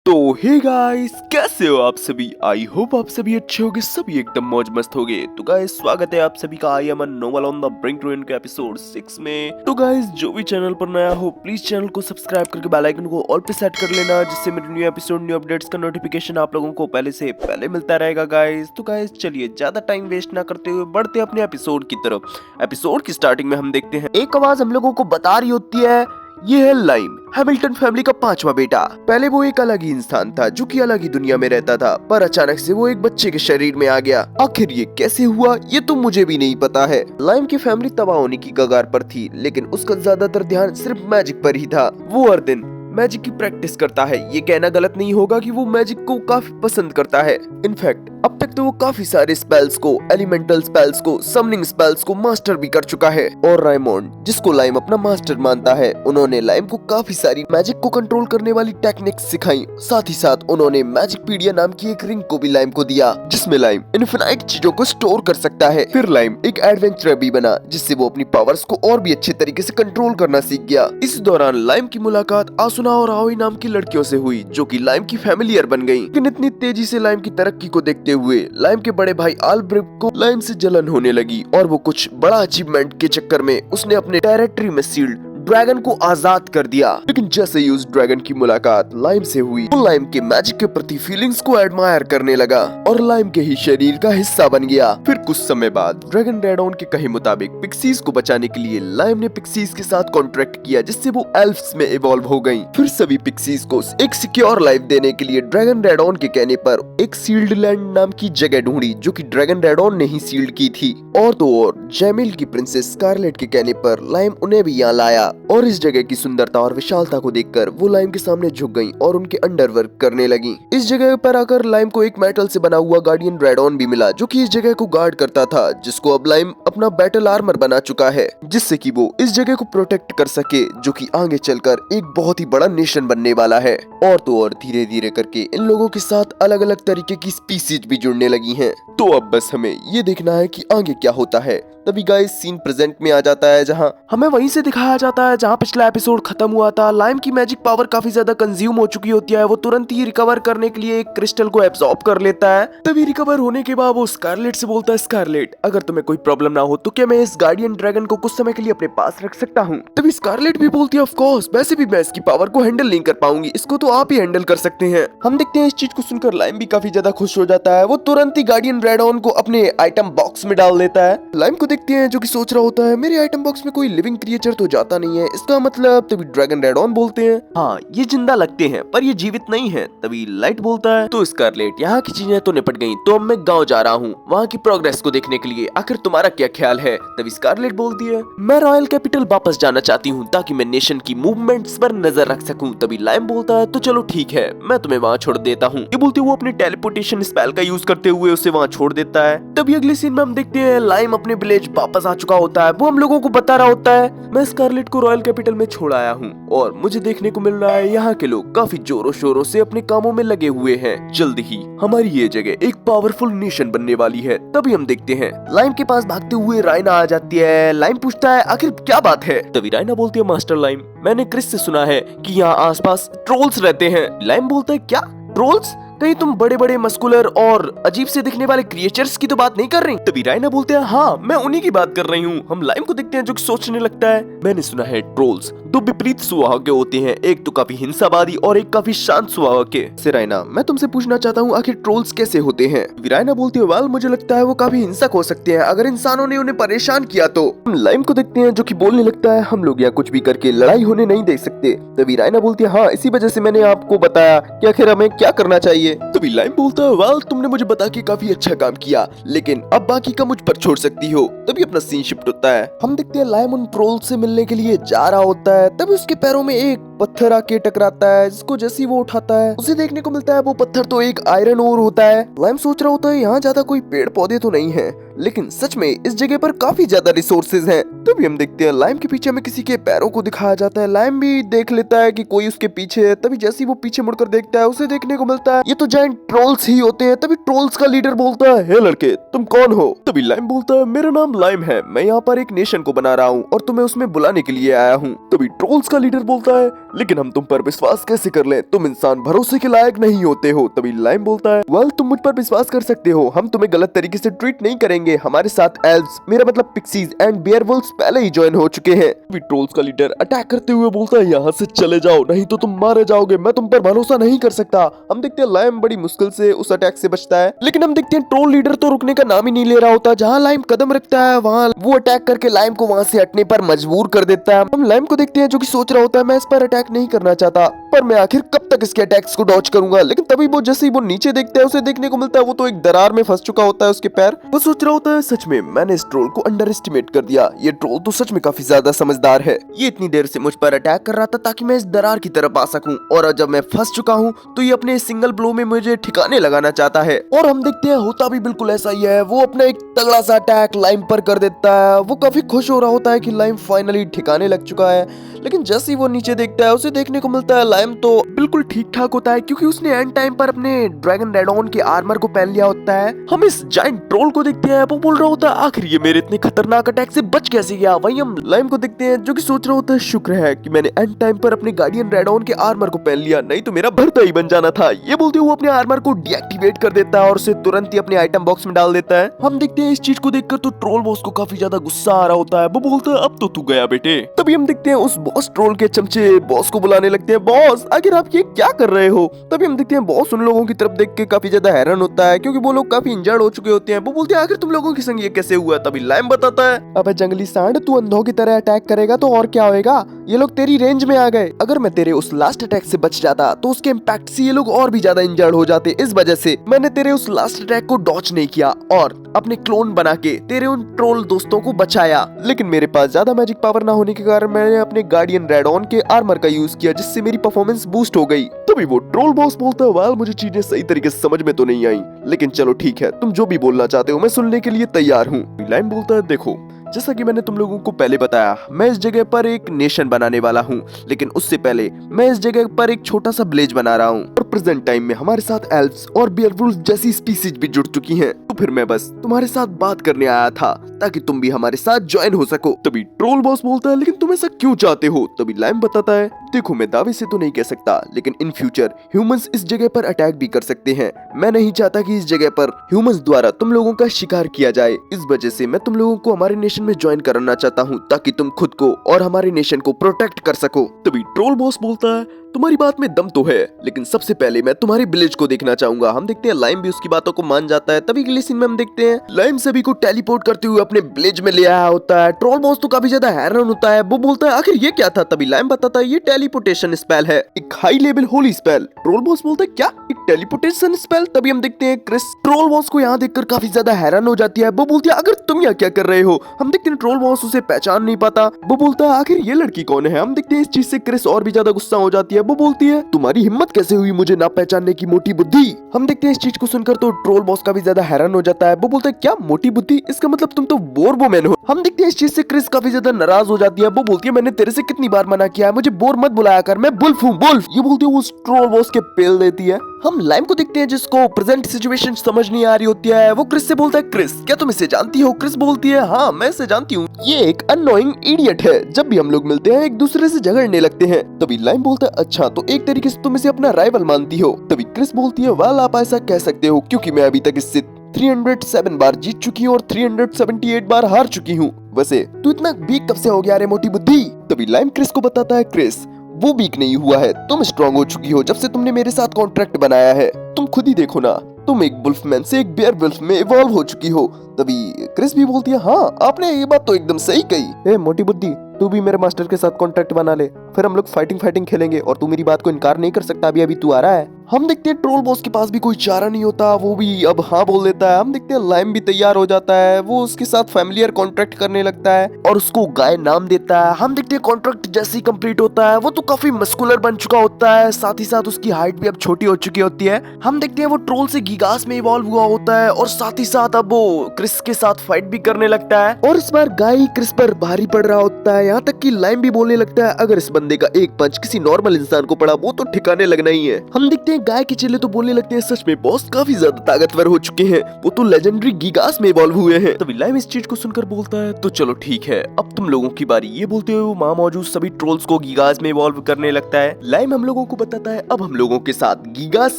तो hey guys, कैसे हो आप सभी। आई होप आप सभी अच्छे होगे, सभी एकदम मौज मस्त होगे। तो गाइस, स्वागत है आप सभी का I am novel on the brink to end के एपिसोड 6 में। तो गाइस, जो भी चैनल पर नया हो प्लीज चैनल को सब्सक्राइब करके बेल आइकन को ऑल पे सेट कर लेना, जिससे मेरे न्यू एपिसोड न्यू अपडेट्स का नोटिफिकेशन आप लोगों को पहले से पहले मिलता रहेगा गाइस। तो गाइस, चलिए ज्यादा टाइम वेस्ट ना करते हुए बढ़ते अपने एपिसोड की तरफ। एपिसोड की स्टार्टिंग में हम देखते हैं एक आवाज हम लोगों को बता रही होती है, ये है लाइम, हैमिल्टन फैमिली का 5वां बेटा। पहले वो एक अलग ही इंसान था जो कि अलग ही दुनिया में रहता था, पर अचानक से वो एक बच्चे के शरीर में आ गया। आखिर ये कैसे हुआ ये तो मुझे भी नहीं पता है। लाइम की फैमिली तबाह होने की कगार पर थी, लेकिन उसका ज्यादातर ध्यान सिर्फ मैजिक पर ही था। वो हर दिन मैजिक की प्रैक्टिस करता है। ये कहना गलत नहीं होगा कि वो मैजिक को काफी पसंद करता है। इनफैक्ट अब तक तो वो काफी सारे स्पेल्स को, एलिमेंटल स्पेल्स को, समनिंग स्पेल्स को मास्टर भी कर चुका है। और रायमोंड, जिसको लाइम अपना मास्टर मानता है, उन्होंने लाइम को काफी सारी मैजिक को कंट्रोल करने वाली टेक्निक्स सिखाई। साथ ही साथ उन्होंने मैजिक पीडिया नाम की एक रिंग को भी लाइम को दिया, जिसमें लाइम इनफिनाइट चीजों को स्टोर कर सकता है। फिर लाइम एक एडवेंचरर भी बना, जिससे वो अपनी पावर्स को और भी अच्छे तरीके से कंट्रोल करना सीख गया। इस दौरान लाइम की मुलाकात आसुना और आओई नाम की लड़कियों से हुई, जो कि लाइम की फैमिलियर बन गयी। लेकिन इतनी तेजी से लाइम की तरक्की को देखते हुए लाइम के बड़े भाई आल्ब्रेक्ट को लाइम से जलन होने लगी, और वो कुछ बड़ा अचीवमेंट के चक्कर में उसने अपने टेरिटरी में सील्ड ड्रैगन को आजाद कर दिया। लेकिन जैसे ही उस ड्रैगन की मुलाकात लाइम से हुई, वो लाइम के मैजिक के प्रति फीलिंग्स को एडमायर करने लगा और लाइम के ही शरीर का हिस्सा बन गया। फिर कुछ समय बाद ड्रैगन रेडॉन के कहे मुताबिक पिक्सीज को बचाने के लिए लाइम ने पिक्सीज के साथ कॉन्ट्रैक्ट किया, जिससे वो एल्फ्स में इवॉल्व हो गयी। फिर सभी पिक्सीज को एक सिक्योर लाइफ देने के लिए ड्रैगन रेडॉन के कहने पर एक सील्ड लैंड नाम की जगह ढूंढी, जो कि ड्रैगन रेडॉन ने ही सील्ड की थी। और तो और जैमिल की प्रिंसेस स्कारलेट के कहने पर लाइम उन्हें भी यहाँ लाया, और इस जगह की सुंदरता और विशालता को देखकर वो लाइम के सामने झुक गईं और उनके अंडर वर्क करने लगी। इस जगह पर आकर लाइम को एक मेटल से बना हुआ गार्डियन रेडॉन भी मिला, जो कि इस जगह को गार्ड करता था, जिसको अब लाइम अपना बैटल आर्मर बना चुका है, जिससे कि वो इस जगह को प्रोटेक्ट कर सके, जो कि आगे चलकर एक बहुत ही बड़ा नेशन बनने वाला है। और तो और धीरे धीरे करके इन लोगों के साथ अलग अलग तरीके की स्पीसीज भी जुड़ने लगी हैं। तो अब बस हमें ये देखना है कि आगे क्या होता है। तभी गाइस सीन प्रेजेंट में आ जाता है, जहां हमें वहीं से दिखाया जाता है जहां पिछला एपिसोड खत्म हुआ था। लाइम की मैजिक पावर काफी ज्यादा कंज्यूम हो चुकी होती है। वो तुरंत ही रिकवर करने के लिए एक क्रिस्टल को एब्सॉर्ब कर लेता है। तभी रिकवर होने के बाद वो स्कारलेट से बोलता है, स्कारलेट, अगर तुम्हें कोई प्रॉब्लम ना हो तो क्या मैं इस गार्डियन ड्रैगन को कुछ समय के लिए अपने पास रख सकता हूँ। तभी स्कारलेट भी बोलती है, ऑफ कोर्स, वैसे भी मैं इसकी पावर को हैंडल नहीं कर पाऊंगी, इसको तो आप ही हैंडल कर सकते हैं। हम देखते हैं इस चीज को सुनकर लाइम भी काफी ज्यादा खुश हो जाता है। वो तुरंत ही गार्डियन रेडॉन को अपने आइटम बॉक्स में डाल देता है। लाइम को देखते हैं जो कि सोच रहा होता है, मेरे आइटम बॉक्स में कोई लिविंग क्रिएचर तो जाता नहीं है, इसका मतलब। तभी ड्रैगन रेडॉन बोलते हैं, हाँ ये जिंदा लगते हैं पर ये जीवित नहीं है। तभी लाइट बोलता है, तो स्कारलेट, यहाँ की चीजें तो निपट गयी, तो अब मैं गाँव जा रहा हूँ वहाँ की प्रोग्रेस को देखने के लिए। आखिर तुम्हारा क्या ख्याल है। तभी स्कारलेट बोलती है, मैं रॉयल कैपिटल वापस जाना चाहती हूँ ताकि मैं नेशन की मूवमेंट्स पर नजर रख सकूँ। तभी लाइम बोलता है, तो चलो ठीक है, मैं तुम्हें वहाँ छोड़ देता हूँ। ये बोलते वो अपने टेलीपोर्टेशन स्पेल का यूज करते हुए उसे वहाँ छोड़ देता है। तभी अगले सीन में हम देखते हैं लाइम अपने विलेज वापस आ चुका होता है। वो हम लोगों को बता रहा होता है, मैं स्कारलेट को रॉयल कैपिटल में छोड़ आया हूँ और मुझे देखने को मिल रहा है यहाँ के लोग काफी जोरों शोरों से अपने कामों में लगे हुए हैं। जल्द ही हमारी ये जगह एक पावरफुल नेशन बनने वाली है। तभी हम देखते हैं लाइम के पास भागते हुए राइना आ जाती है। लाइम पूछता है, आखिर क्या बात है। तभी राइना बोलती है, मास्टर लाइम, मैंने क्रिस से सुना है कि यहाँ आसपास ट्रोल्स रहते हैं। लाइम बोलता है, क्या ट्रोल्स? कहीं तुम बड़े बड़े मस्कुलर और अजीब से दिखने वाले क्रिएचर्स की तो बात नहीं कर रही। तभी राइना बोलते हैं, हाँ मैं उन्हीं की बात कर रही हूँ। हम लाइम को देखते हैं जो कि सोचने लगता है, मैंने सुना है ट्रोल्स दो विपरीत स्वभाव के होते हैं, एक तो काफी हिंसावादी और एक काफी शांत स्वभाव के। से राइना, मैं तुमसे पूछना चाहता हूँ, आखिर ट्रोल्स कैसे होते हैं। राइना बोलती है, वेल मुझे लगता है वो काफी हिंसक हो सकते हैं अगर इंसानों ने उन्हें परेशान किया तो। हम लाइम को देखते हैं जो कि बोलने लगता है, हम लोग यहाँ कुछ भी करके लड़ाई होने नहीं दे सकते। तभी राइना बोलती है, हाँ इसी वजह से मैंने आपको बताया कि आखिर हमें क्या करना चाहिए। तभी लाइम बोलता है, वेल तुमने मुझे बता के काफी अच्छा काम किया, लेकिन अब बाकी का मुझ पर छोड़ सकती हो। तभी अपना सीन शिफ्ट होता है। हम देखते हैं लाइम उन ट्रोल्स से मिलने के लिए जा रहा होता है। तभी उसके पैरों में एक पत्थर आके टकराता है, जिसको जैसे ही वो उठाता है उसे देखने को मिलता है वो पत्थर तो एक आयरन ओर होता है। लाइम सोच रहा होता है, यहाँ ज्यादा कोई पेड़ पौधे तो नहीं है, लेकिन सच में इस जगह पर काफी ज्यादा रिसोर्सेज हैं। तभी हम देखते हैं लाइम के पीछे में किसी के पैरों को दिखाया जाता है। लाइम भी देख लेता है कि कोई उसके पीछे है। तभी जैसे ही वो पीछे मुड़कर देखता है उसे देखने को मिलता है ये तो जायंट ट्रोल्स ही होते हैं। तभी ट्रोल्स का लीडर बोलता है, हे लड़के तुम कौन हो। तभी लाइम बोलता है, मेरा नाम लाइम है, मैं यहाँ पर एक नेशन को बना रहा हूँ और तुम्हें उसमें बुलाने के लिए आया हूँ। तभी ट्रोल्स का लीडर बोलता है, लेकिन हम तुम पर विश्वास कैसे कर लें? तुम इंसान भरोसे के लायक नहीं होते हो। तभी लाइम बोलता है, वेल तुम मुझ पर विश्वास कर सकते हो, हम तुम्हें गलत तरीके से ट्रीट नहीं करेंगे। हमारे साथ एल्व्स, मेरा मतलब पिक्सीज एंड बेयरवुल्व्स पहले ही ज्वाइन हो चुके हैं। ट्रोल्स का लीडर अटैक करते हुए बोलता है, यहाँ से चले जाओ नहीं तो तुम मारे जाओगे, मैं तुम पर भरोसा नहीं कर सकता। हम देखते हैं लाइम बड़ी मुश्किल से उस अटैक से बचता है, लेकिन हम देखते हैं ट्रोल लीडर तो रुकने का नाम ही नहीं ले रहा होता। जहाँ लाइम कदम रखता है वहाँ वो अटैक करके लाइम को वहाँ से हटने पर मजबूर कर देता है। हम लाइम को देखते हैं जो कि सोच रहा होता है, मैं इस पर अटैक नहीं करना चाहता, पर मैं आखिर कब तक इसके अटैक्स को डॉज करूंगा। लेकिन तभी वो जैसे ही वो नीचे देखता है, उसे देखने को मिलता है वो तो एक दरार में फंस चुका होता है, उसके पैर। वो सोच रहा होता है, सच में मैंने इस ट्रोल को अंडर एस्टिमेट कर दिया, ये ट्रोल तो सच में काफी ज्यादा समझदार है। ये इतनी देर से मुझ पर अटैक कर रहा था ताकि मैं इस दरार की तरफ आ सकूं, और जब मैं फंस चुका हूं तो ये अपने सिंगल ब्लो में मुझे ठिकाने लगाना चाहता है। और हम देखते हैं होता भी बिल्कुल ऐसा ही है। वो अपना एक तगड़ा सा अटैक लाइम पर कर देता है। वो काफी खुश हो रहा होता है कि लाइम फाइनली ठिकाने लग चुका है, लेकिन जैसे ही वो नीचे देखता है उसे देखने को मिलता है लाइम तो बिल्कुल ठीक ठाक होता है, क्योंकि उसने एंड टाइम पर अपने ड्रैगन रेडॉन के आर्मर को पहन लिया होता है। हम इस जायंट ट्रोल को देखते हैं, वो बोल रहा होता है, आखिर ये मेरे इतने खतरनाक अटैक से बच कैसे गया। वहीं हम लाइम को देखते हैं जो कि सोच रहा होता है, शुक्र है कि मैंने एंड टाइम पर अपने गार्डियन रेडॉन के आर्मर को पहन लिया, नहीं तो मेरा भरता ही बन जाना था। ये बोलते हुए वो अपने आर्मर को डीएक्टिवेट कर देता है और उसे तुरंत ही अपने आइटम बॉक्स में डाल देता है। हम देखते हैं इस चीज को देखकर तो ट्रोल बॉस को काफी ज्यादा गुस्सा आ रहा होता है। वो बोलता है, अब तो तू गया बेटे। तभी हम देखते हैं उस बॉस ट्रोल के चमचे बॉस को बुलाने लगते हैं, बॉस आखिर आप ये क्या कर रहे हो। तभी हम देखते हैं बॉस उन लोगों की तरफ देख के काफी ज्यादा हैरान होता है, क्योंकि वो लोग काफी इंजर्ड हो चुके होते हैं। वो बोलते हैं, आखिर तुम लोगों के संग ये कैसे हुआ। तभी लाइम बताता है, अबे जंगली सांड, तू अंधों की तरह अटैक करेगा तो और क्या होएगा, ये लोग तेरी रेंज में आ गए। अगर मैं तेरे उस लास्ट अटैक से बच जाता तो उसके इम्पैक्ट से ये लोग और भी ज्यादा इंजर्ड हो जाते। इस वजह से मैंने तेरे उस लास्ट अटैक को डॉच नहीं किया और अपने क्लोन बना के तेरे उन ट्रोल दोस्तों को बचाया। लेकिन मेरे पास ज्यादा मैजिक पावर ना होने के कारण मैंने अपने गार्डियन रेडॉन के आर्मर का यूज किया, जिससे मेरी परफॉर्मेंस बूस्ट हो गई। तभी वो ट्रोल बॉस बोलता है, वेल मुझे चीजें सही तरीके से समझ में तो नहीं आई, लेकिन चलो ठीक है, तुम जो भी बोलना चाहते हो मैं सुनने के लिए तैयार हूँ। लाइम बोलता है, देखो जैसा कि मैंने तुम लोगों को पहले बताया, मैं इस जगह पर एक नेशन बनाने वाला हूँ, लेकिन उससे पहले मैं इस जगह पर एक छोटा सा विलेज बना रहा हूँ। और प्रेजेंट टाइम में हमारे साथ एल्व्स और बेयरवुल्व्स जैसी स्पीसीज भी जुड़ चुकी हैं। तो फिर मैं बस तुम्हारे साथ बात करने आया था ताकि तुम भी हमारे साथ ज्वाइन हो सको। तभी ट्रोल बॉस बोलता है, लेकिन तुम ऐसा क्यों चाहते हो। तभी लाइम बताता है, देखो मैं दावे से तो नहीं कह सकता, लेकिन इन फ्यूचर ह्यूमंस इस जगह पर अटैक भी कर सकते हैं। मैं नहीं चाहता कि इस जगह पर ह्यूमंस द्वारा तुम लोगों का शिकार किया जाए। इस वजह से मैं तुम लोगों को हमारे नेशन में ज्वाइन करना चाहता हूँ, ताकि तुम खुद को और हमारे नेशन को प्रोटेक्ट कर सको। तभी ट्रोल बॉस बोलता है, तुम्हारी बात में दम तो है, लेकिन सबसे पहले मैं तुम्हारे विलेज को देखना चाहूंगा। हम देखते हैं लाइम भी उसकी बातों को मान जाता है। तभी अगले सीन में हम देखते हैं लाइम सभी को टेलीपोर्ट करते हुए अपने विलेज में ले आया होता है। ट्रोल बॉस तो काफी ज्यादा हैरान होता है। वो बोलता है, आखिर ये क्या था। तभी लाइम बताता है, ये टेलीपोर्टेशन स्पेल है, एक high level Holi spell. Troll boss बोलता है, क्या एक टेलीपोर्टेशन स्पेल। तभी हम देखते हैं क्रिस ट्रोल बॉस को यहाँ देखकर काफी ज्यादा हैरान हो जाती है। वो बोलती है, अगर तुम यहाँ क्या कर रहे हो। हम देखते हैं ट्रोल बॉस उसे पहचान नहीं पाता। वो बोलता है, आखिर ये लड़की कौन है। हम देखते हैं इस चीज से क्रिस और भी ज्यादा गुस्सा हो जाती है। वो बोलती है, तुम्हारी हिम्मत कैसे हुई मुझे ना पहचानने की, मोटी बुद्धि। हम देखते हैं इस चीज को सुनकर तो ट्रोल बॉस काफी ज्यादा हैरान हो जाता है। वो बोलता है, क्या मोटी बुद्धि, इसका मतलब तुम तो बोरबोमैन हो। हम देखते हैं इस चीज से क्रिस काफी ज्यादा नाराज हो जाती है। वो बोलती है, मैंने तेरे से कितनी बार मना किया है, मुझे बोर मत बुलाया कर, मैं बुल्फ हूँ बुल्फ। ये बोलती है वो ट्रोल बॉस के पेल देती है। हम लाइम को देखते हैं जिसको प्रेजेंट सिचुएशन समझ नहीं आ रही होती है। वो क्रिस से बोलता है, क्रिस क्या तुम इसे जानती हो। क्रिस बोलती है, हाँ मैं इसे जानती हूँ, ये एक अननोइंग इडियट है, जब भी हम लोग मिलते हैं एक दूसरे से झगड़ने लगते हैं। तभी लाइम बोलता है, अच्छा तो एक तरीके से तुम इसे अपना राइवल मानती हो। तभी क्रिस बोलती है, वेल आप ऐसा कह सकते हो, क्योंकि मैं अभी तक इससे 307 बार जीत चुकी हूँ और 378 बार हार चुकी हूँ। वैसे तू इतना वीक कब से हो गया रे मोटी बुद्धि। तभी लाइम क्रिस को बताता है, क्रिस वो वीक नहीं हुआ है, तुम स्ट्रॉन्ग हो चुकी हो जब से तुमने मेरे साथ कॉन्ट्रैक्ट बनाया है। तुम खुद ही देखो ना, तुम एक वुल्फमैन से एक बेयर वुल्फ में इवॉल्व हो चुकी हो। तभी क्रिस भी बोलती है, हाँ आपने ये बात तो एकदम सही कही। ए मोटी बुद्धि, तू भी मेरे मास्टर के साथ कॉन्ट्रैक्ट बना ले, फिर हम लोग फाइटिंग खेलेंगे और तू मेरी बात को इनकार नहीं कर सकता। अभी तू आ रहा है। हम देखते हैं ट्रोल बॉस के पास भी कोई चारा नहीं होता, वो भी अब हाँ बोल देता है। हम देखते हैं लाइम भी तैयार हो जाता है, वो उसके साथ फैमिलियर कॉन्ट्रैक्ट करने लगता है और उसको गाय नाम देता है। हम देखते हैं कॉन्ट्रैक्ट जैसे ही कंप्लीट होता है वो तो काफी मस्कुलर बन चुका होता है, साथ ही साथ उसकी हाइट भी अब छोटी हो चुकी होती है। हम देखते हैं वो ट्रोल से गिगास में इवॉल्व हुआ होता है और साथ ही साथ अब वो क्रिस के साथ फाइट भी करने लगता है। और इस बार गाय क्रिस पर भारी पड़ रहा होता है। यहाँ तक कि लाइम भी बोलने लगता है अगर इस बंदे का एक पंच किसी नॉर्मल इंसान को पड़ा वो तो ठिकाने लगना ही है। हम देखते हैं गाय के चेले तो बोलने लगते हैं सच में बॉस काफी ज्यादा ताकतवर हो चुके हैं, वो तो लेजेंडरी गीगास में इवॉल्व हुए हैं। तभी लाइम इस चीज को सुनकर बोलता है तो चलो ठीक है अब तुम लोगों की बारी। ये बोलते हुए वो वहाँ मौजूद सभी ट्रोल्स को गीगास में इवॉल्व करने लगता है। लाइम हम लोगों को बताता है अब हम लोगों के साथ गीगास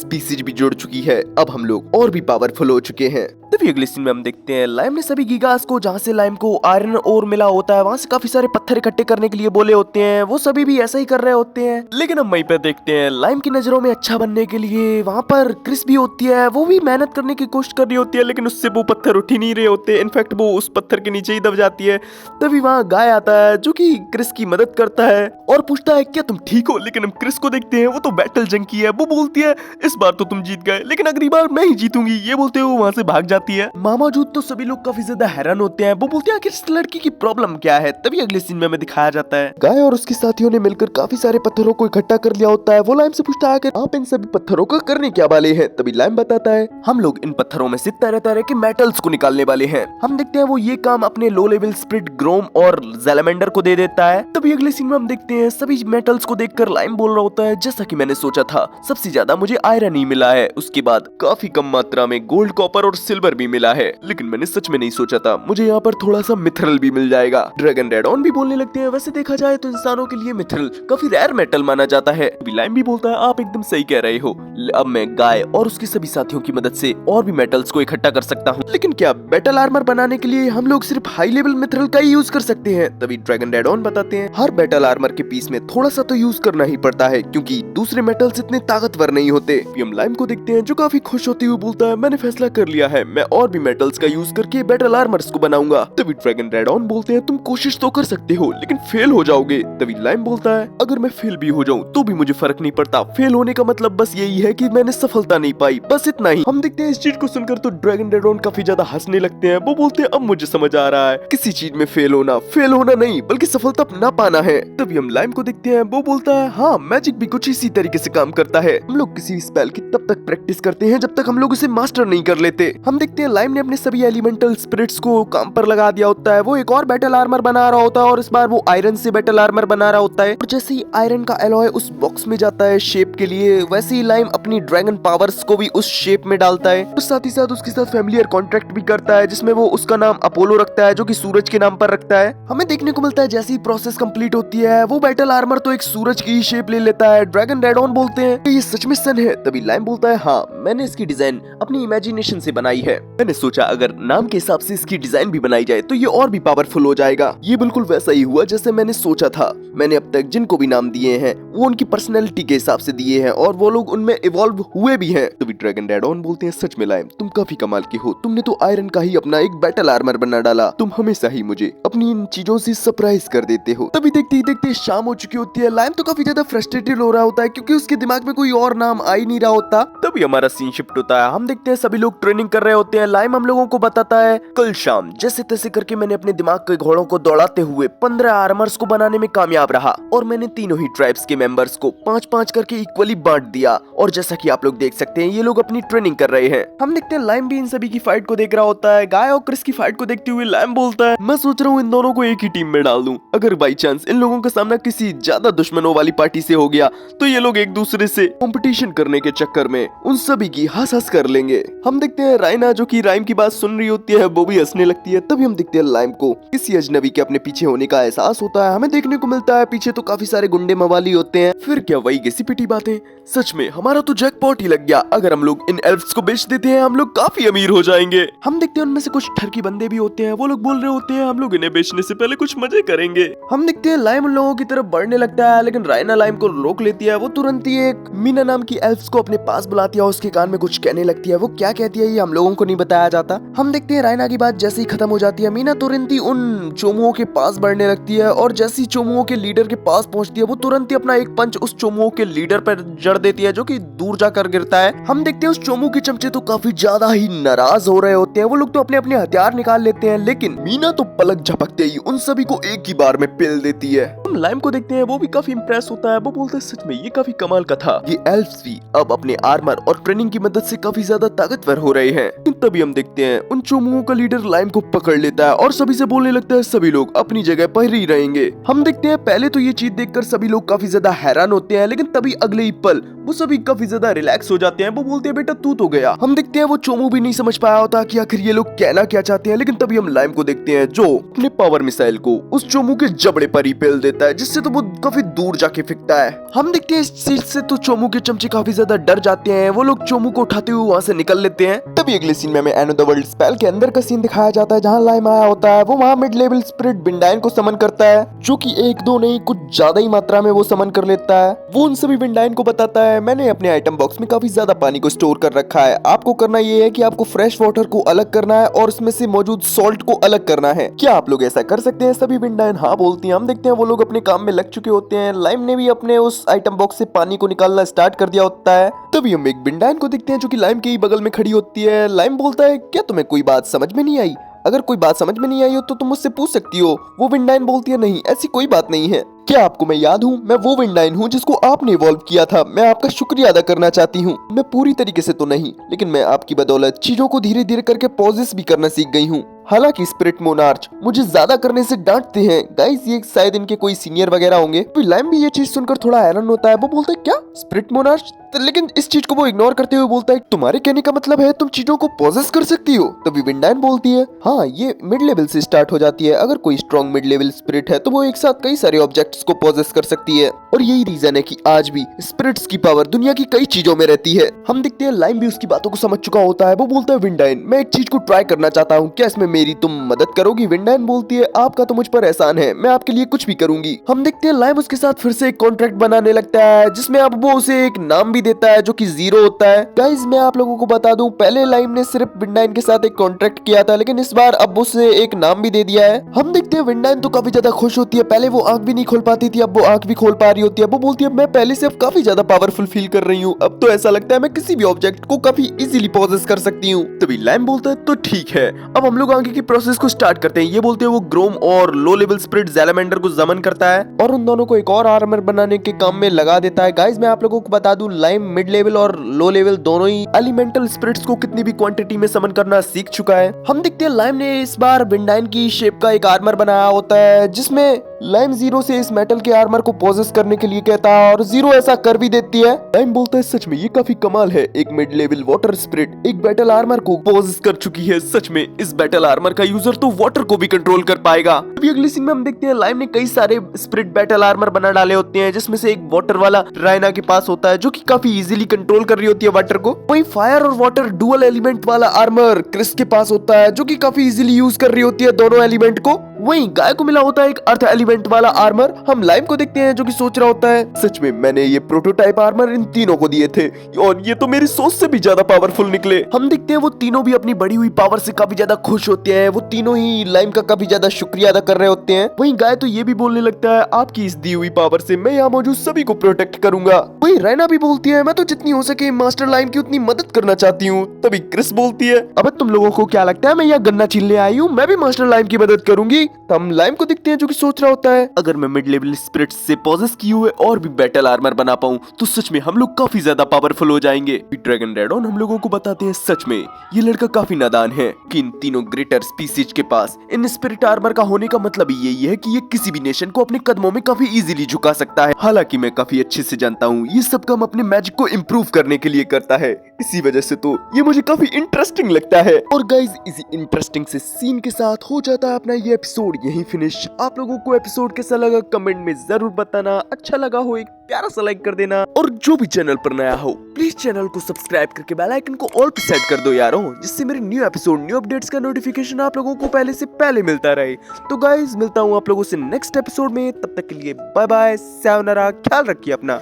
स्पीसीज भी जुड़ चुकी है, अब हम लोग और भी पावरफुल हो चुके हैं। तभी अगले सीन में हम देखते हैं लाइम ने सभी गीगास को जहाँ से लाइम को आयरन ओर मिला होता है वहाँ से काफी सारे पत्थर इकट्ठे करने के लिए बोले होते हैं, वो सभी भी ऐसा ही कर रहे होते हैं। लेकिन हम वहीं पर देखते हैं लाइम की नजरों में अच्छा बनने के लिए वहाँ पर क्रिस भी होती है, वो भी मेहनत करने की कोशिश कर रही होती है लेकिन उससे वो पत्थर उठ ही नहीं रहे होते, इनफैक्ट वो उस पत्थर के नीचे ही दब जाती है। तभी वहाँ गाय आता है जो कि क्रिस की मदद करता है और पूछता है क्या तुम ठीक हो। लेकिन हम क्रिस को देखते हैं वो तो बैटल जंकी है, वो बोलती है इस बार तो तुम जीत गए लेकिन अगली बार मैं ही जीतूंगी। ये बोलते हुए वहाँ से भाग जाती है। मौजूद तो सभी लोग काफी ज्यादा हैरान होते हैं, वो बोलते हैं आखिर इस लड़की की प्रॉब्लम क्या है। तभी अगले सीन में हमें दिखाया जाता है गाय और उसके साथियों ने मिलकर काफी सारे पत्थरों को इकट्ठा कर लिया होता है। वो लाइम से पूछता है कि आप इन सभी पत्थरों को करने क्या वाले हैं। तभी लाइम बताता है हम लोग इन पत्थरों में से तरह तरह के मेटल्स को निकालने वाले हैं। हम देखते हैं वो ये काम अपने लो लेवल स्पिरिट ग्रोम और ज़ैलामेंडर को दे देता है। तभी अगले सीन में हम देखते हैं सभी मेटल्स को देखकर लाइम बोल रहा होता है जैसा कि मैंने सोचा था सबसे ज्यादा मुझे आयरन ही मिला है, उसके बाद काफी कम मात्रा में गोल्ड कॉपर और सिल्वर भी मिला है, लेकिन मैंने सच में नहीं सोचा था मुझे यहाँ पर थोड़ा सा मिथरल भी मिल जाएगा। ड्रैगन रेडॉन भी बोलने लगते हैं वैसे देखा जाए तो इंसानों के लिए मिथरल काफी रेयर मेटल माना जाता है। लाइम भी बोलता है आप एकदम सही कह रहे हो, अब मैं गाय और उसके सभी साथियों की मदद से और भी मेटल्स को इकट्ठा कर सकता हूँ, लेकिन क्या बैटल आर्मर बनाने के लिए हम लोग सिर्फ हाई लेवल मिथरल का ही यूज कर सकते हैं। तभी ड्रैगन रेडॉन बताते हैं हर बैटल आर्मर के पीस में थोड़ा सा तो यूज करना ही पड़ता है क्योंकि दूसरे मेटल्स इतने ताकतवर नहीं होते। हम लाइम को देखते हैं जो काफी खुश होती हुई बोलता है मैंने फैसला कर लिया है, मैं और भी मेटल्स का यूज करके बैटल आर्मर्स को बनाऊंगा। तभी ड्रैगन रेडॉन बोलते हैं तुम कोशिश तो कर सकते हो लेकिन फेल हो जाओगे। तभी लाइम बोलता है अगर मैं फेल भी हो जाऊं तो भी मुझे फर्क नहीं पड़ता, फेल होने का मतलब बस यही है कि मैंने सफलता नहीं पाई, बस इतना ही। हम देखते हैं इस चीज को सुनकर तो ड्रैगन रेडॉन काफी ज्यादा हंसने लगते हैं। वो बोलते हैं अब मुझे समझ आ रहा है किसी चीज में फेल होना नहीं बल्कि सफलता ना पाना है। तभी हम लाइम को देखते हैं, वो बोलता है हाँ मैजिक भी कुछ इसी तरीके से काम करता है, हम लोग किसी स्पेल की तब तक प्रैक्टिस करते हैं जब तक हम लोग उसे मास्टर नहीं कर लेते। हम देखते हैं लाइम ने अपने सभी एलिमेंटल स्पिरिट्स को काम पर लगा दिया होता है, वो एक और बैटल आर्मर बना रहा होता है और इस बार वो आयरन से बैटल आर्मर बना रहा होता है। और जैसे ही आयरन का एलॉय उस बॉक्स में जाता है शेप के लिए, वैसे ही लाइम अपनी ड्रैगन पावर्स को भी उस शेप में डालता है। और साथ ही साथ उसके साथ फैमिलियर कॉन्ट्रैक्ट भी करता है जिसमें वो उसका नाम अपोलो रखता है जो कि सूरज के नाम पर रखता है। हमें देखने को मिलता है जैसे ही प्रोसेस कंप्लीट होती है वो बैटल आर्मर तो एक सूरज की शेप ले लेता है। ड्रैगन रेडॉन बोलते हैं ये सच में सन है। तभी लाइम बोलता है हाँ मैंने इसकी डिजाइन अपनी इमेजिनेशन से बनाई है, मैंने सोचा अगर नाम के हिसाब से इसकी डिजाइन भी बनाई जाए तो ये और भी पावरफुल हो जाएगा। ये बिल्कुल वैसा ही हुआ जैसे मैंने सोचा था, मैंने अब तक जिनको भी नाम दिए हैं वो उनकी पर्सनैलिटी के हिसाब से दिए हैं और वो लोग उनमें इवॉल्व हुए भी हैं। तभी ड्रैगन रेडॉन बोलते हैं सच में लाइम तुम काफी कमाल के हो, तुमने तो आयरन का ही अपना एक बैटल आर्मर बना डाला, तुम हमेशा ही मुझे अपनी इन चीजों से सरप्राइज कर देते हो। तभी देखते ही देखते शाम हो चुकी होती है, लाइम तो काफी ज्यादा फ्रस्ट्रेटेड हो रहा होता है क्योंकि उसके दिमाग में कोई और नाम आ ही नहीं रहा होता। तभी हमारा सीन शिफ्ट होता है, हम देखते हैं सभी लोग ट्रेनिंग कर रहे होते हैं। लाइम हम लोगों को बताता है कल शाम जैसे तैसे करके मैंने अपने दिमाग के घोड़ों को दौड़ाते हुए 15 आर्मर्स को बनाने में कामयाब रहा और मैंने तीनों ही ट्राइब्स के मेंबर्स को 5-5 करके इक्वली बांट दिया और जैसा कि आप लोग देख सकते हैं ये लोग अपनी ट्रेनिंग कर रहे हैं। हम देखते हैं लाइम भी इन सभी की फाइट को देख रहा होता है। गाय और क्रिस की फाइट को देखते हुए लाइम बोलता है मैं सोच रहा हूँ इन दोनों को एक ही टीम में डाल दूं, अगर बाई चांस इन लोगों का सामना किसी ज्यादा दुश्मनों वाली पार्टी से हो गया तो ये लोग एक दूसरे से कंपटीशन करने के चक्कर में उन सभी की हंस कर लेंगे। हम देखते हैं राइना जो कि राइम की बात सुन रही होती है वो भी हंसने लगती है। तभी हम देखते हैं लाइम को किसी अजनबी के अपने पीछे होने का एहसास होता है। हमें देखने को मिलता है पीछे तो काफी सारे गुंडे मवाली होते हैं। फिर क्या वही घिसी पिटी बातें, सच में हमारा तो जैकपॉट ही लग गया, अगर हम लोग इन एल्फ्स को बेच देते हैं हम लोग काफी अमीर हो जाएंगे। हम देखते हैं उनमें से कुछ ठरकी बंदे भी होते हैं, वो लोग बोल रहे होते हैं हम लोग इन्हें बेचने से पहले कुछ मजे करेंगे। हम देखते हैं लाइम उन लोगों की तरफ बढ़ने लगता है लेकिन राइना लाइम को रोक लेती है। वो तुरंत ही एक मीना नाम की एल्फ्स को अपने पास बुलाती है, उसके कान में कुछ कहने लगती है। वो क्या कहती है ये हम लोगों को नहीं बताया जाता। हम देखते हैं राइना की बात जैसे ही खत्म हो जाती है, मीना तुरंत ही उन चोमुओं के पास बढ़ने लगती है और जैसे ही चोमुओं के लीडर के पास पहुंचती है वो तुरंत ही अपना एक पंच उस चोमुओं के लीडर पर जड़ देती है जो कि दूर जाकर गिरता है। हम देखते हैं उस चोमू के चमचे तो काफी ज्यादा ही नाराज हो रहे होते हैं, वो लोग तो अपने अपने हथियार निकाल लेते हैं लेकिन मीना तो पलक झपकते ही उन सभी को एक ही बार में पेल देती है। हम लाइम को देखते हैं, वो भी काफी इंप्रेस होता है। वो बोलते हैं सच में ये काफी कमाल का था, ये एल्फ्स भी अब अपने आर्मर और ट्रेनिंग की मदद से काफी ज्यादा ताकतवर हो रहे हैं। तभी हम देखते हैं उन चोमुओं का लीडर लाइम को पकड़ लेता है और सभी से बोलने लगता है सभी लोग अपनी जगह पर बाहर ही रहेंगे। हम देखते हैं पहले तो ये चीज देखकर सभी लोग काफी ज्यादा हैरान होते हैं, लेकिन तभी अगले ही पल वो सभी काफी ज्यादा रिलैक्स हो जाते हैं। वो बोलते हैं बेटा तू तो गया। हम देखते हैं वो चोमू भी नहीं समझ पाया होता कि आखिर ये लोग कहना क्या चाहते हैं, लेकिन तभी हम लाइम को देखते हैं जो अपने पावर मिसाइल को उस चोमू के जबड़े पर ही पेल देता है, जिससे तो वो काफी दूर जाके फेंकता है। हम देखते हैं इस चीज से तो चोमू के चमचे काफी ज्यादा डर जाते हैं। वो लोग चोमू को उठाते हुए वहाँ से निकल लेते हैं। तभी अगले सीन में हमें end of the world spell के अंदर का सीन दिखाया जाता है, जहाँ लाइम आया होता है। वो वहाँ मिड लेवल स्पिरिट विंडाइन को समन करता है, जो कि एक दो नहीं कुछ ज्यादा ही मात्रा में वो समन कर लेता है। वो उन सभी विंडाइन को बताता है मैंने अपने आइटम बॉक्स में काफी ज्यादा पानी को स्टोर कर रखा है। आपको करना ये है कि आपको फ्रेश वाटर को अलग करना है और उसमें से मौजूद सॉल्ट को अलग करना है। क्या आप लोग ऐसा कर सकते हैं? सभी विंडाइन हाँ बोलती हैं। हम देखते हैं वो लोग अपने काम में लग चुके होते हैं। लाइम ने भी अपने उस आइटम बॉक्स से पानी को निकालना स्टार्ट कर दिया होता है। तभी हम एक विंडाइन को देखते हैं जो कि लाइम के ही बगल में खड़ी होती है। लाइम बोलता है क्या तुम्हें कोई बात समझ में नहीं आई? अगर कोई बात समझ में नहीं आई हो तो तुम मुझसे पूछ सकती हो। वो विंडाइन बोलती है नहीं ऐसी कोई बात नहीं है। क्या आपको मैं याद हूँ? मैं वो विंडाइन हूँ जिसको आपने इवॉल्व किया था। मैं आपका शुक्रिया अदा करना चाहती हूँ। मैं पूरी तरीके से तो नहीं, लेकिन मैं आपकी बदौलत चीजों को धीरे धीरे करके पॉजेस भी करना सीख गई हूँ। हालांकि स्पिरिट मोनार्च मुझे ज्यादा करने से डांटते हैं। गाइस ये शायद इनके कोई सीनियर वगैरह होंगे। तो लाइम भी ये चीज सुनकर थोड़ा हैरान होता है। वो बोलता है क्या स्पिरिट मोनार्च? लेकिन इस चीज को वो इग्नोर करते हुए बोलता है तुम्हारे कहने का मतलब है तुम चीजों को पॉजेस कर सकती हो? तभी विंडाइन बोलती है हाँ ये मिड लेवल से स्टार्ट हो जाती है। अगर कोई स्ट्रॉन्ग मिड लेवल स्पिरिट है तो वो एक साथ कई सारे ऑब्जेक्ट्स को पॉजेस कर सकती है, और यही रीजन है कि आज भी स्पिरिट्स की पावर दुनिया की कई चीजों में रहती है। हम देखते हैं लाइम भी उसकी बातों को समझ चुका होता है। वो बोलता है विंडाइन मैं एक चीज को ट्राई करना चाहता हूँ, क्या इसमें मेरी तुम मदद करोगी? विंडाइन बोलती है आपका तो मुझ पर एहसान है, मैं आपके लिए कुछ भी करूंगी। हम देखते हैं लाइम उसके साथ फिर से एक कॉन्ट्रैक्ट बनाने लगता है, जिसमें अब वो उसे एक नाम भी देता है जो कि जीरो होता है। गाइस मैं आप लोगों को बता दूं पहले लाइम ने सिर्फ विंडाइन के साथ एक कॉन्ट्रैक्ट किया था, लेकिन इस बार अब उसे एक नाम भी दे दिया है। हम देखते हैं विंडाइन तो काफी ज्यादा खुश होती है। पहले वो आंख भी नहीं खोल पाती थी, अब वो आंख भी खोल पा रही होती है। वो बोलती है मैं पहले से अब काफी ज्यादा पावरफुल फील कर रही हूँ। अब तो ऐसा लगता है मैं किसी भी ऑब्जेक्ट को काफी इजीली पॉजेस कर सकती हूँ। तभी लाइम बोलता है तो ठीक है अब हम लोग आगे की प्रोसेस को स्टार्ट करते हैं। ये बोलते हैं वो ग्रोम और लो लेवल स्पिरिट ज़ैलामेंडर को समन करता है और उन दोनों को एक और आर्मर बनाने के काम में लगा देता है। गाइस मैं आप लोगों को बता दूं लाइम मिड लेवल और लो लेवल दोनों ही एलिमेंटल स्पिरिट्स को कितनी भी क्वांटिटी में समन करना सीख चुका है। हम देखते हैं लाइम ने इस बार विंडाइन की शेप का एक आर्मर बनाया होता है, जिसमें लाइम जीरो से इस मेटल के आर्मर को पॉजेस करने के लिए कहता है और जीरो ऐसा कर भी देती है। लाइम बोलता है सच में ये काफी कमाल है, एक मिड लेवल वाटर स्पिरिट एक बैटल आर्मर को पॉजेस कर चुकी है। सच में इस बैटल आर्मर का यूजर तो वाटर को भी कंट्रोल कर पाएगा। अभी अगले सीन में हम देखते हैं लाइम ने कई सारे स्पिरिट बैटल आर्मर बना डाले होते हैं, जिसमें से एक वाटर वाला रायना के पास होता है जो कि काफी इजीली कंट्रोल कर रही होती है वाटर को। वहीं फायर और वाटर डुअल एलिमेंट वाला आर्मर क्रिस के पास होता है जो कि काफी इजीली यूज कर रही होती है दोनों एलिमेंट को। वहीं गाय को मिला होता है एक अर्थ एलिमेंट वाला आर्मर। हम लाइम को देखते हैं जो कि सोच रहा होता है सच में मैंने ये प्रोटोटाइप आर्मर इन तीनों को दिए थे और ये तो मेरी सोच से भी ज्यादा पावरफुल निकले। हम देखते हैं वो तीनों भी अपनी बढ़ी हुई पावर से काफी ज्यादा खुश होते हैं। वो तीनों ही लाइम का काफी ज्यादा शुक्रिया अदा कर रहे होते हैं। वहीं गाय तो ये भी बोलने लगता है आपकी इस दी हुई पावर से मैं यहाँ मौजूद सभी को प्रोटेक्ट करूंगा। वहीं रैना भी बोलती है मैं तो जितनी हो सके मास्टर लाइम की उतनी मदद करना चाहती हूँ। तभी क्रिस बोलती है अब तुम लोगों को क्या लगता है मैं यहाँ गन्ना छीलने आई हूँ, मैं भी मास्टर लाइम की मदद करूंगी। हम लाइम को देखते हैं जो कि सोच रहा होता है अगर मैं मिड लेवल स्पिरिट से पॉजेस किए हुए और भी बैटल आर्मर बना पाऊं तो सच में हम लोग काफी ज्यादा पावरफुल हो जाएंगे। ड्रैगन रेडॉन हम लोगों को बताते हैं सच में ये लड़का काफी नादान है कि इन तीनों ग्रेटर स्पीसीज के पास इन स्पिरिट आर्मर का होने का मतलब यही है कि ये किसी भी नेशन को अपने कदमों में काफी इजीली झुका सकता है। हालांकि मैं काफी अच्छे से जानता हूँ ये सब काम अपने मैजिक को इम्प्रूव करने के लिए करता है, इसी वजह से तो ये मुझे काफी इंटरेस्टिंग लगता है। और गाइज इसी इंटरेस्टिंग से सीन के साथ हो जाता है अपना ये एपिसोड यही फिनिश। आप लोगों को एपिसोड कैसा लगा कमेंट में जरूर बताना। अच्छा लगा हो एक प्यारा सा लाइक कर देना और जो भी चैनल पर नया हो प्लीज चैनल को सब्सक्राइब करके बेल आइकन को ऑल पे सेट कर दो यारो, जिससे मेरे न्यू एपिसोड न्यू अपडेट्स का नोटिफिकेशन आप लोगों को पहले से पहले मिलता रहे। तो गाइज मिलता हूँ आप लोगों से नेक्स्ट एपिसोड में, तब तक के लिए बाय बाय, सायोनारा, ख्याल रखिए अपना।